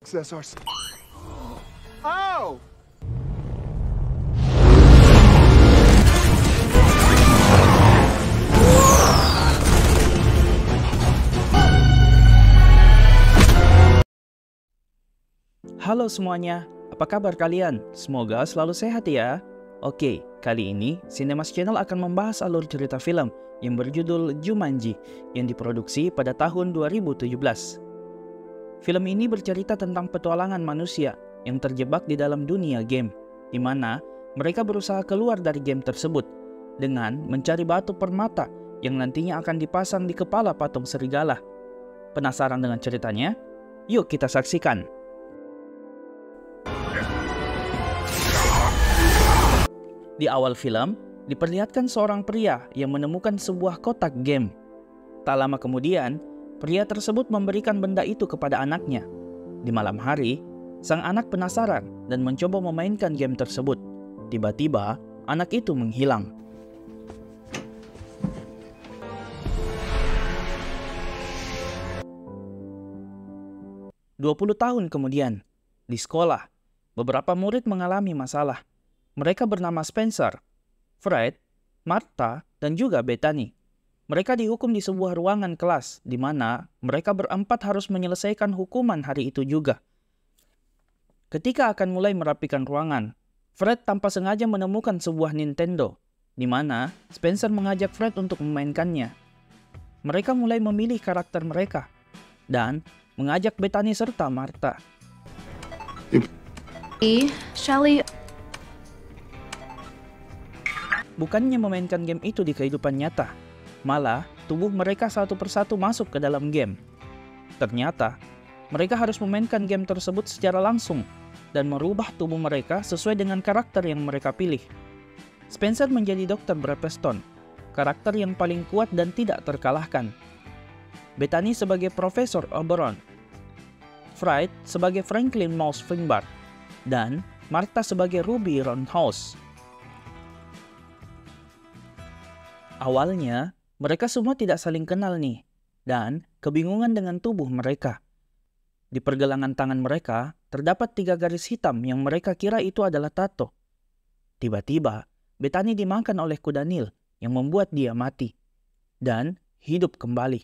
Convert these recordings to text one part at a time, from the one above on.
Access our... Oh! Halo semuanya, apa kabar kalian? Semoga selalu sehat ya. Oke, kali ini Cinemas Channel akan membahas alur cerita film yang berjudul Jumanji yang diproduksi pada tahun 2017. Film ini bercerita tentang petualangan manusia yang terjebak di dalam dunia game, di mana mereka berusaha keluar dari game tersebut dengan mencari batu permata yang nantinya akan dipasang di kepala patung serigala. Penasaran dengan ceritanya? Yuk kita saksikan. Di awal film, diperlihatkan seorang pria yang menemukan sebuah kotak game. Tak lama kemudian, pria tersebut memberikan benda itu kepada anaknya. Di malam hari, sang anak penasaran dan mencoba memainkan game tersebut. Tiba-tiba, anak itu menghilang. "20 tahun kemudian, di sekolah, beberapa murid mengalami masalah. Mereka bernama Spencer, Fred, Martha, dan juga Bethany. Mereka dihukum di sebuah ruangan kelas, di mana mereka berempat harus menyelesaikan hukuman hari itu juga. Ketika akan mulai merapikan ruangan, Fred tanpa sengaja menemukan sebuah Nintendo, di mana Spencer mengajak Fred untuk memainkannya. Mereka mulai memilih karakter mereka, dan mengajak Bethany serta Martha. Shelly... Bukannya memainkan game itu di kehidupan nyata, malah tubuh mereka satu persatu masuk ke dalam game. Ternyata, mereka harus memainkan game tersebut secara langsung dan merubah tubuh mereka sesuai dengan karakter yang mereka pilih. Spencer menjadi Dr. Brepeston, karakter yang paling kuat dan tidak terkalahkan. Bethany sebagai Profesor Oberon, Fred sebagai Franklin Mouse Finbar, dan Martha sebagai Ruby Roundhouse. Awalnya, mereka semua tidak saling kenal nih, dan kebingungan dengan tubuh mereka. Di pergelangan tangan mereka, terdapat 3 garis hitam yang mereka kira itu adalah tato. Tiba-tiba, Bethany dimakan oleh kuda Nil yang membuat dia mati, dan hidup kembali.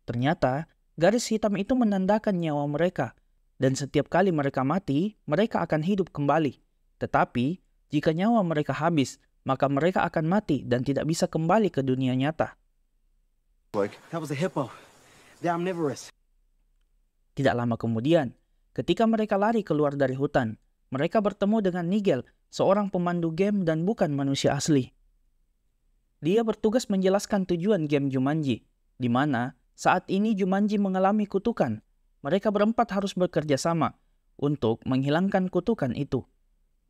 Ternyata, garis hitam itu menandakan nyawa mereka, dan setiap kali mereka mati, mereka akan hidup kembali. Tetapi, jika nyawa mereka habis, maka mereka akan mati dan tidak bisa kembali ke dunia nyata. That was a hippo. They're omnivorous. Tidak lama kemudian, ketika mereka lari keluar dari hutan, mereka bertemu dengan Nigel, seorang pemandu game dan bukan manusia asli. Dia bertugas menjelaskan tujuan game Jumanji, di mana saat ini Jumanji mengalami kutukan. Mereka berempat harus bekerja sama untuk menghilangkan kutukan itu.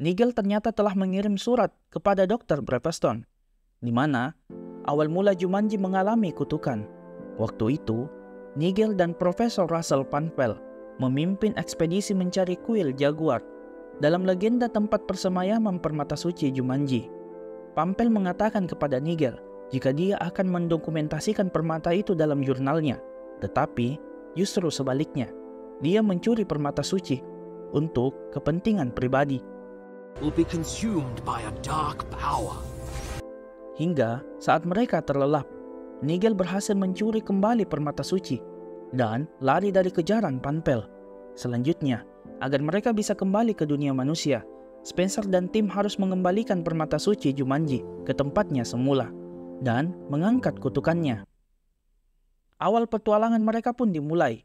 Nigel ternyata telah mengirim surat kepada Dr. Brepeston, di mana awal mula Jumanji mengalami kutukan. Waktu itu, Nigel dan Profesor Russell Panpel memimpin ekspedisi mencari kuil Jaguar dalam legenda tempat persemayaman permata suci Jumanji. Panpel mengatakan kepada Nigel jika dia akan mendokumentasikan permata itu dalam jurnalnya, tetapi justru sebaliknya, dia mencuri permata suci untuk kepentingan pribadi. Will be consumed by a dark power. Hingga saat mereka terlelap, Nigel berhasil mencuri kembali permata suci dan lari dari kejaran Panpel. Selanjutnya, agar mereka bisa kembali ke dunia manusia, Spencer dan tim harus mengembalikan permata suci Jumanji ke tempatnya semula dan mengangkat kutukannya. Awal petualangan mereka pun dimulai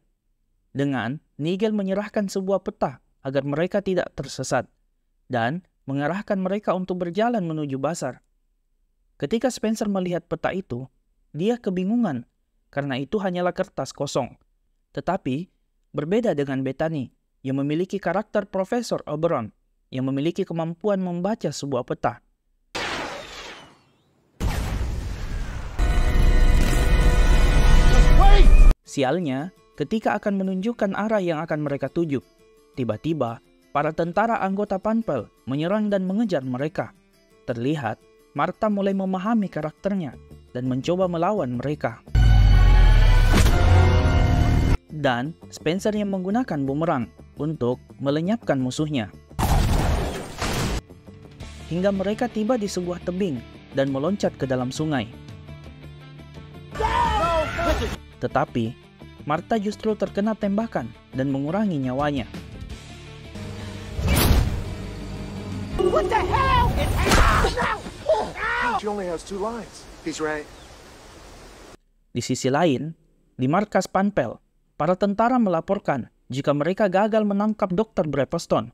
dengan Nigel menyerahkan sebuah peta agar mereka tidak tersesat dan mengarahkan mereka untuk berjalan menuju Basar. Ketika Spencer melihat peta itu, dia kebingungan karena itu hanyalah kertas kosong. Tetapi, berbeda dengan Bethany yang memiliki karakter Profesor Oberon yang memiliki kemampuan membaca sebuah peta. Sialnya, ketika akan menunjukkan arah yang akan mereka tuju, tiba-tiba para tentara anggota Panpel menyerang dan mengejar mereka. Terlihat, Martha mulai memahami karakternya dan mencoba melawan mereka. Dan Spencer yang menggunakan bumerang untuk melenyapkan musuhnya. Hingga mereka tiba di sebuah tebing dan meloncat ke dalam sungai. Tetapi, Martha justru terkena tembakan dan mengurangi nyawanya. What the hell? She only has 2 lines. He's right. Di sisi lain, di markas Panpel, para tentara melaporkan jika mereka gagal menangkap Dr. Breveston.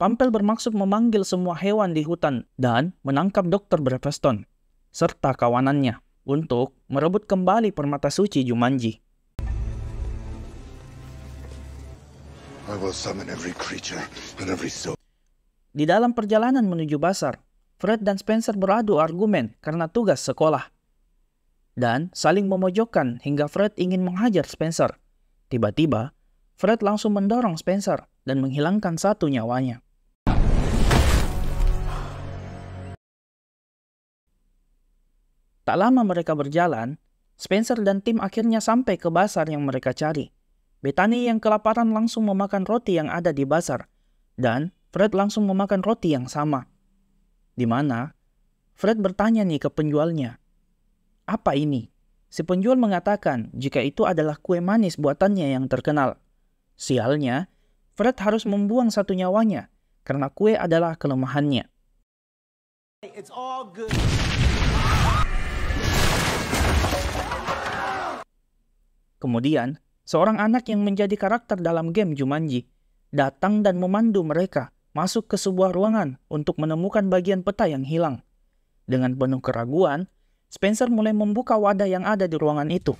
Panpel bermaksud memanggil semua hewan di hutan dan menangkap Dr. Breveston serta kawanannya untuk merebut kembali permata suci Jumanji. I will summon every creature and every soul. Di dalam perjalanan menuju Basar, Fred dan Spencer beradu argumen karena tugas sekolah dan saling memojokkan hingga Fred ingin menghajar Spencer. Tiba-tiba, Fred langsung mendorong Spencer dan menghilangkan satu nyawanya. Tak lama mereka berjalan, Spencer dan tim akhirnya sampai ke Basar yang mereka cari. Bethany yang kelaparan langsung memakan roti yang ada di Basar, dan Fred langsung memakan roti yang sama. Di mana Fred bertanya nih ke penjualnya, "Apa ini?" Si penjual mengatakan jika itu adalah kue manis buatannya yang terkenal. Sialnya, Fred harus membuang satu nyawanya karena kue adalah kelemahannya. It's all good. Kemudian, seorang anak yang menjadi karakter dalam game Jumanji datang dan memandu mereka masuk ke sebuah ruangan untuk menemukan bagian peta yang hilang. Dengan penuh keraguan, Spencer mulai membuka wadah yang ada di ruangan itu.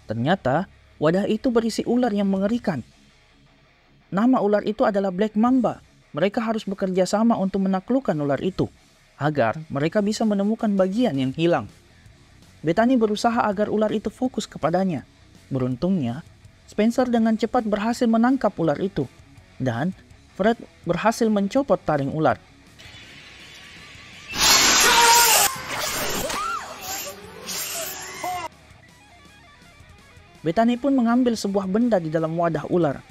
Ternyata, wadah itu berisi ular yang mengerikan. Nama ular itu adalah Black Mamba. Mereka harus bekerja sama untuk menaklukkan ular itu, agar mereka bisa menemukan bagian yang hilang. Bethany berusaha agar ular itu fokus kepadanya. Beruntungnya, Spencer dengan cepat berhasil menangkap ular itu, dan Fred berhasil mencopot taring ular. Bethany pun mengambil sebuah benda di dalam wadah ular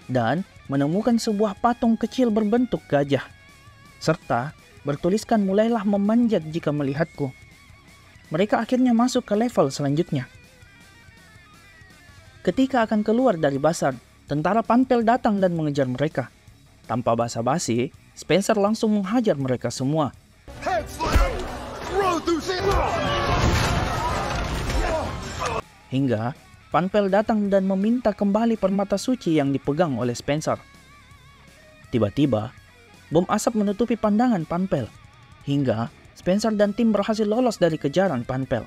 dan menemukan sebuah patung kecil berbentuk gajah, serta bertuliskan "Mulailah memanjat jika melihatku." Mereka akhirnya masuk ke level selanjutnya. Ketika akan keluar dari Basar, tentara Panpel datang dan mengejar mereka. Tanpa basa-basi, Spencer langsung menghajar mereka semua. Hingga Panpel datang dan meminta kembali permata suci yang dipegang oleh Spencer. Tiba-tiba, bom asap menutupi pandangan Panpel, hingga Spencer dan tim berhasil lolos dari kejaran Panpel.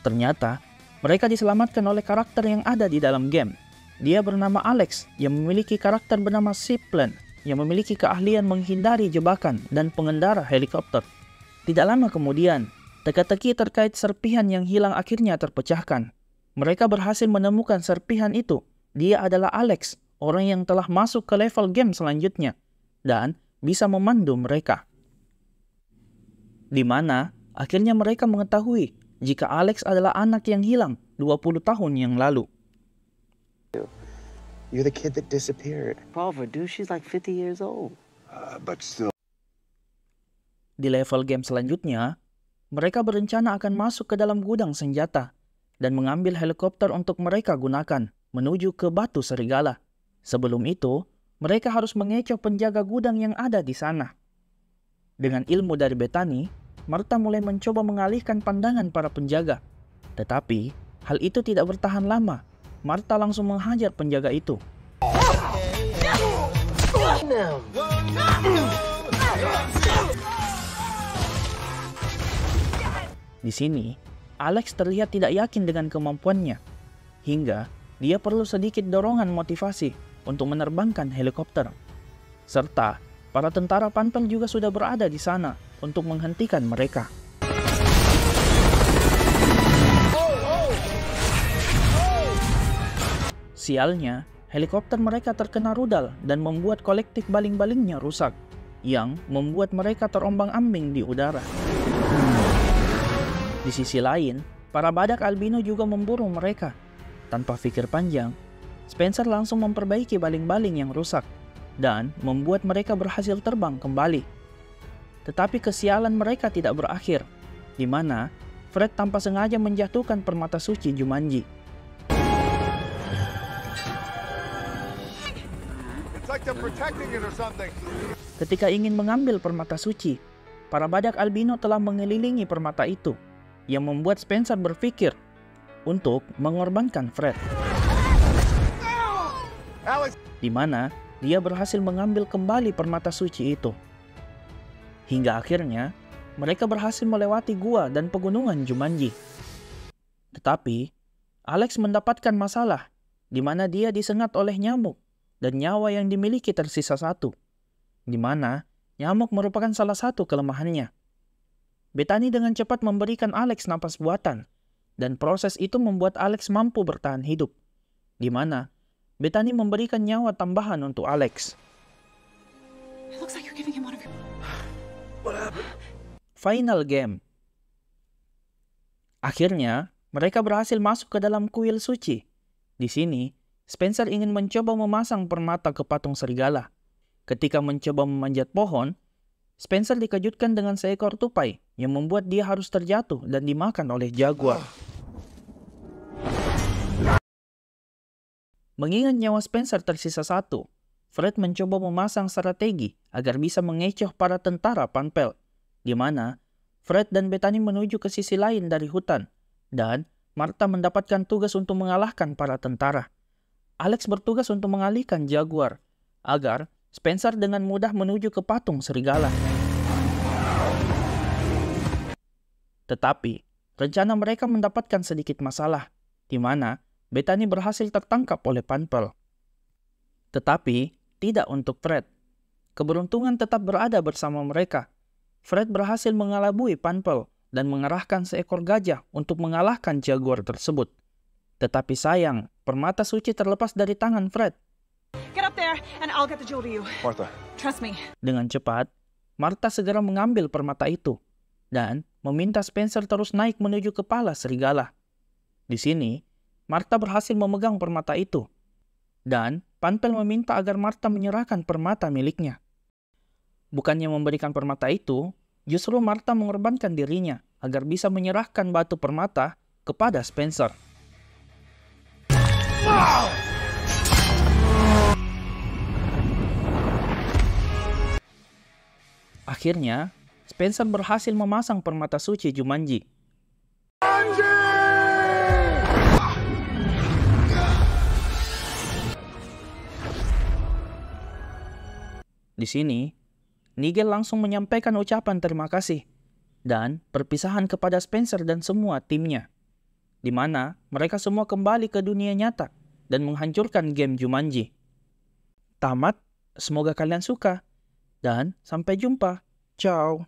Ternyata, mereka diselamatkan oleh karakter yang ada di dalam game. Dia bernama Alex, yang memiliki karakter bernama Zipline, yang memiliki keahlian menghindari jebakan dan pengendara helikopter. Tidak lama kemudian, teka-teki terkait serpihan yang hilang akhirnya terpecahkan. Mereka berhasil menemukan serpihan itu. Dia adalah Alex, orang yang telah masuk ke level game selanjutnya, dan bisa memandu mereka. Di mana akhirnya mereka mengetahui jika Alex adalah anak yang hilang 20 tahun yang lalu. You're the kid that disappeared. Pulver, dude, she's like 50 years old. But still. Di level game selanjutnya, mereka berencana akan masuk ke dalam gudang senjata dan mengambil helikopter untuk mereka gunakan menuju ke Batu Serigala. Sebelum itu, mereka harus mengecoh penjaga gudang yang ada di sana. Dengan ilmu dari Bethany, Martha mulai mencoba mengalihkan pandangan para penjaga. Tetapi, hal itu tidak bertahan lama. Martha langsung menghajar penjaga itu. Di sini, Alex terlihat tidak yakin dengan kemampuannya, hingga dia perlu sedikit dorongan motivasi untuk menerbangkan helikopter. Serta, para tentara Panpel juga sudah berada di sana untuk menghentikan mereka. Sialnya, helikopter mereka terkena rudal dan membuat kolektif baling-balingnya rusak, yang membuat mereka terombang-ambing di udara. Di sisi lain, para badak albino juga memburu mereka. Tanpa pikir panjang, Spencer langsung memperbaiki baling-baling yang rusak dan membuat mereka berhasil terbang kembali. Tetapi kesialan mereka tidak berakhir, di mana Fred tanpa sengaja menjatuhkan permata suci Jumanji. It's like they're protecting it or something. Ketika ingin mengambil permata suci, para badak albino telah mengelilingi permata itu, yang membuat Spencer berpikir untuk mengorbankan Fred. Alex! Di mana dia berhasil mengambil kembali permata suci itu. Hingga akhirnya, mereka berhasil melewati gua dan pegunungan Jumanji. Tetapi, Alex mendapatkan masalah, di mana dia disengat oleh nyamuk, dan nyawa yang dimiliki tersisa satu, di mana nyamuk merupakan salah satu kelemahannya. Bethany dengan cepat memberikan Alex napas buatan, dan proses itu membuat Alex mampu bertahan hidup, di mana Bethany memberikan nyawa tambahan untuk Alex. It looks like you're giving him one of your... Final game. Akhirnya, mereka berhasil masuk ke dalam kuil suci. Di sini, Spencer ingin mencoba memasang permata ke patung serigala. Ketika mencoba memanjat pohon, Spencer dikejutkan dengan seekor tupai yang membuat dia harus terjatuh dan dimakan oleh jaguar. Mengingat nyawa Spencer tersisa satu, Fred mencoba memasang strategi agar bisa mengecoh para tentara Panpel, di mana Fred dan Bethany menuju ke sisi lain dari hutan, dan Martha mendapatkan tugas untuk mengalahkan para tentara. Alex bertugas untuk mengalihkan jaguar, agar Spencer dengan mudah menuju ke patung serigala. Tetapi, rencana mereka mendapatkan sedikit masalah, di mana Bethany berhasil tertangkap oleh Panpel. Tetapi, tidak untuk Fred. Keberuntungan tetap berada bersama mereka. Fred berhasil mengelabui Panpel dan mengerahkan seekor gajah untuk mengalahkan jaguar tersebut. Tetapi sayang, permata suci terlepas dari tangan Fred. Get up there and I'll get the jewel to you. Martha. Trust me. Dengan cepat, Martha segera mengambil permata itu dan meminta Spencer terus naik menuju kepala serigala. Di sini, Martha berhasil memegang permata itu, dan Panpel meminta agar Martha menyerahkan permata miliknya. Bukannya memberikan permata itu, justru Martha mengorbankan dirinya agar bisa menyerahkan batu permata kepada Spencer. Akhirnya, Spencer berhasil memasang permata suci Jumanji. Di sini, Nigel langsung menyampaikan ucapan terima kasih dan perpisahan kepada Spencer dan semua timnya, di mana mereka semua kembali ke dunia nyata dan menghancurkan game Jumanji. Tamat, semoga kalian suka, dan sampai jumpa. Ciao.